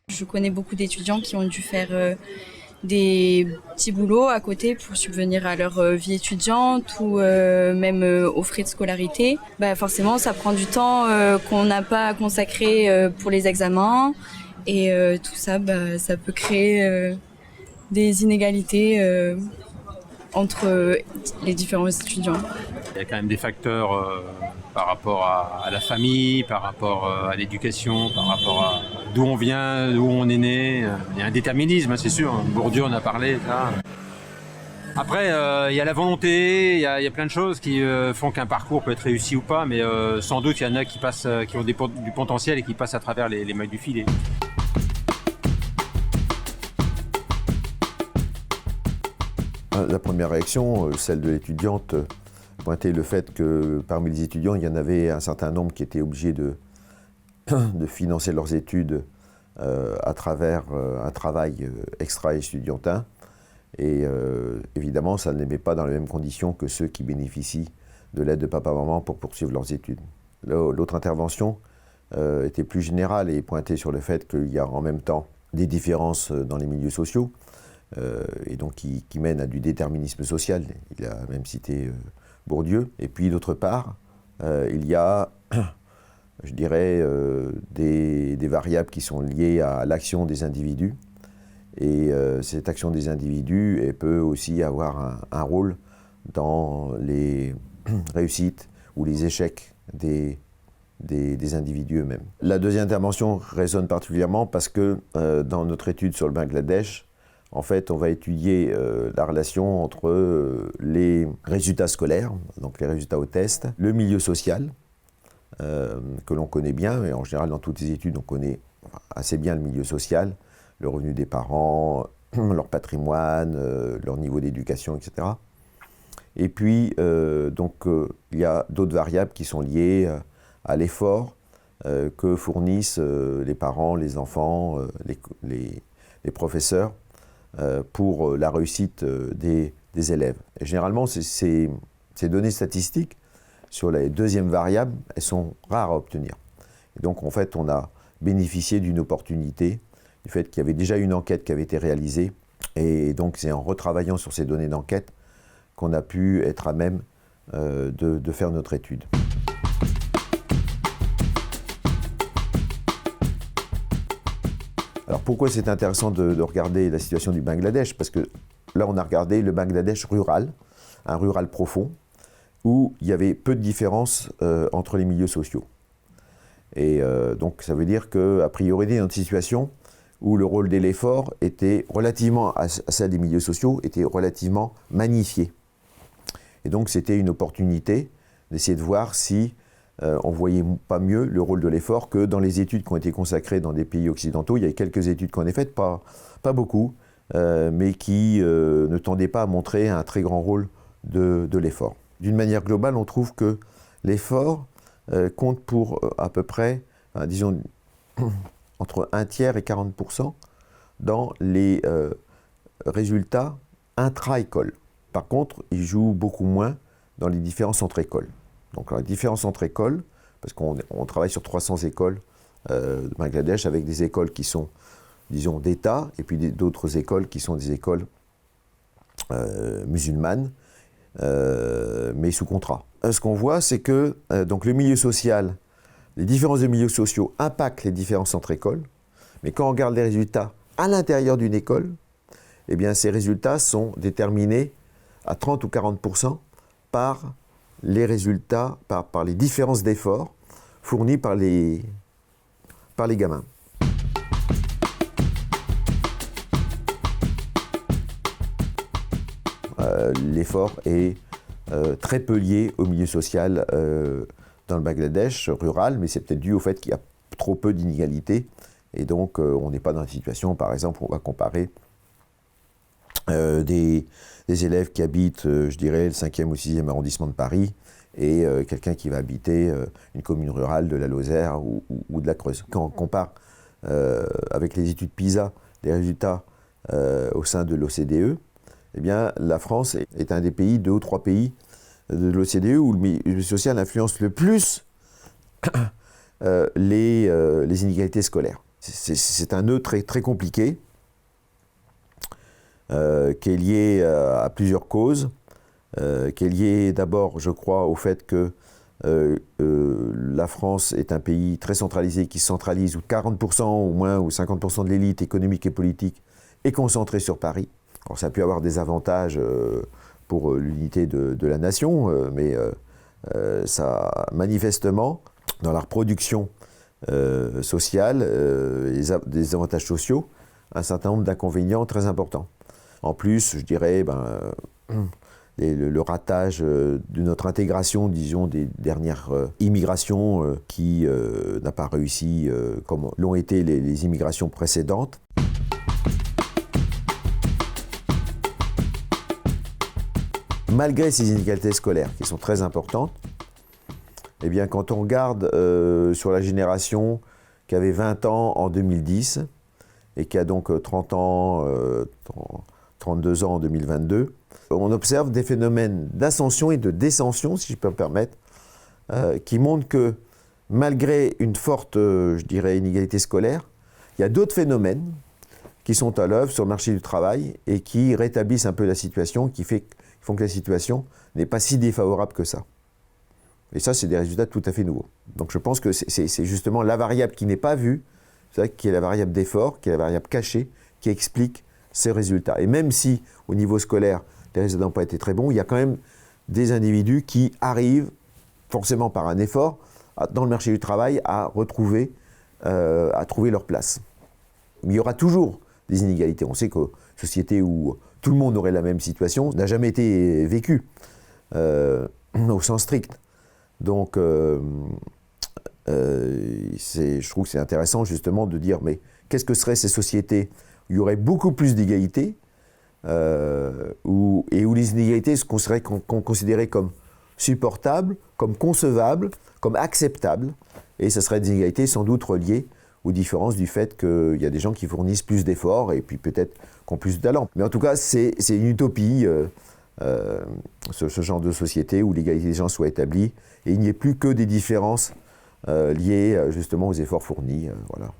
Je connais beaucoup d'étudiants qui ont dû faire des petits boulots à côté pour subvenir à leur vie étudiante ou même aux frais de scolarité. Forcément, ça prend du temps qu'on n'a pas à consacrer pour les examens et tout ça, ça peut créer des inégalités entre les différents étudiants. Il y a quand même des facteurs par rapport à la famille, par rapport à l'éducation, par rapport à d'où on vient, d'où on est né. Il y a un déterminisme, c'est sûr. Bourdieu en a parlé. Ça. Après, il y a la volonté, il y a plein de choses qui font qu'un parcours peut être réussi ou pas, mais sans doute il y en a qui ont du potentiel et qui passent à travers les mailles du filet. La première réaction, celle de l'étudiante, pointait le fait que parmi les étudiants, il y en avait un certain nombre qui étaient obligés de financer leurs études à travers un travail extra-étudiantin. Et évidemment, ça ne les met pas dans les mêmes conditions que ceux qui bénéficient de l'aide de papa-maman pour poursuivre leurs études. L'autre intervention était plus générale et pointait sur le fait qu'il y a en même temps des différences dans les milieux sociaux, et donc qui mènent à du déterminisme social. Il a même cité Bourdieu. Et puis d'autre part, il y a, je dirais, des variables qui sont liées à l'action des individus. Et cette action des individus elle peut aussi avoir un rôle dans les réussites ou les échecs des individus eux-mêmes. La deuxième intervention résonne particulièrement parce que dans notre étude sur le Bangladesh, en fait, on va étudier la relation entre les résultats scolaires, donc les résultats au test, le milieu social, que l'on connaît bien, et en général dans toutes les études on connaît assez bien le milieu social, le revenu des parents, leur patrimoine, leur niveau d'éducation, etc. Et puis, il y a d'autres variables qui sont liées à l'effort que fournissent les parents, les enfants, les professeurs pour la réussite des élèves. Et généralement, ces données statistiques sur la deuxième variable, elles sont rares à obtenir. Et donc, en fait, on a bénéficié d'une opportunité, du fait qu'il y avait déjà une enquête qui avait été réalisée, et donc c'est en retravaillant sur ces données d'enquête qu'on a pu être à même de faire notre étude. Alors pourquoi c'est intéressant de regarder la situation du Bangladesh? Parce que là on a regardé le Bangladesh rural, un rural profond, où il y avait peu de différences entre les milieux sociaux. Et donc ça veut dire qu'a priori, il y a une situation où le rôle de l'effort était relativement à celle des milieux sociaux, était relativement magnifié. Et donc c'était une opportunité d'essayer de voir si on ne voyait pas mieux le rôle de l'effort que dans les études qui ont été consacrées dans des pays occidentaux. Il y a quelques études qu'on a faites, pas beaucoup, mais qui ne tendaient pas à montrer un très grand rôle de l'effort. D'une manière globale, on trouve que l'effort compte pour à peu près, disons, entre 1 tiers et 40% dans les résultats intra-école. Par contre, il joue beaucoup moins dans les différences entre écoles. Donc la différence entre écoles, parce qu'on travaille sur 300 écoles de Bangladesh, avec des écoles qui sont, disons, d'État, et puis d'autres écoles qui sont des écoles musulmanes, mais sous contrat. Ce qu'on voit, c'est que donc le milieu social, les différences de milieux sociaux impactent les différences entre écoles, mais quand on regarde les résultats à l'intérieur d'une école, eh bien ces résultats sont déterminés à 30 ou 40% par les résultats, par les différences d'efforts fournis par les gamins. L'effort est très peu lié au milieu social dans le Bangladesh rural, mais c'est peut-être dû au fait qu'il y a trop peu d'inégalités, et donc on n'est pas dans une situation, par exemple, où on va comparer des élèves qui habitent, je dirais, le 5e ou 6e arrondissement de Paris, et quelqu'un qui va habiter une commune rurale de la Lozère ou de la Creuse. Quand on compare avec les études PISA, les résultats au sein de l'OCDE, eh bien, la France est un des pays, 2 ou 3 pays de l'OCDE où le milieu social influence le plus les inégalités scolaires. C'est un nœud très, très compliqué qui est lié à plusieurs causes, qui est lié d'abord, je crois, au fait que la France est un pays très centralisé qui centralise où 40% au moins ou 50% de l'élite économique et politique est concentrée sur Paris. Alors ça a pu avoir des avantages pour l'unité de la nation, mais ça, manifestement, dans la reproduction sociale, des avantages sociaux, un certain nombre d'inconvénients très importants. En plus, je dirais, le ratage de notre intégration, disons, des dernières immigrations qui n'a pas réussi comme l'ont été les immigrations précédentes. Malgré ces inégalités scolaires qui sont très importantes, eh bien, quand on regarde sur la génération qui avait 20 ans en 2010 et qui a donc 30 ans, 32 ans en 2022, on observe des phénomènes d'ascension et de descension, si je peux me permettre, qui montrent que malgré une forte, je dirais, inégalité scolaire, il y a d'autres phénomènes qui sont à l'œuvre sur le marché du travail et qui rétablissent un peu la situation, qui font que la situation n'est pas si défavorable que ça. Et ça, c'est des résultats tout à fait nouveaux. Donc je pense que c'est justement la variable qui n'est pas vue, qui est la variable d'effort, qui est la variable cachée, qui explique ces résultats. Et même si, au niveau scolaire, les résultats n'ont pas été très bons, il y a quand même des individus qui arrivent, forcément par un effort, dans le marché du travail, à trouver leur place. Mais il y aura toujours des inégalités. On sait qu'une société où tout le monde aurait la même situation n'a jamais été vécue, au sens strict. Donc, je trouve que c'est intéressant justement de dire, mais qu'est-ce que seraient ces sociétés où il y aurait beaucoup plus d'égalité et où les inégalités seraient considérées comme supportables, comme concevables, comme acceptables, et ce seraient des inégalités sans doute reliées aux différences du fait qu'il y a des gens qui fournissent plus d'efforts et puis peut-être qui ont plus de talent. Mais en tout cas, c'est une utopie, ce genre de société où l'égalité des gens soit établie et il n'y ait plus que des différences liées justement aux efforts fournis. Voilà.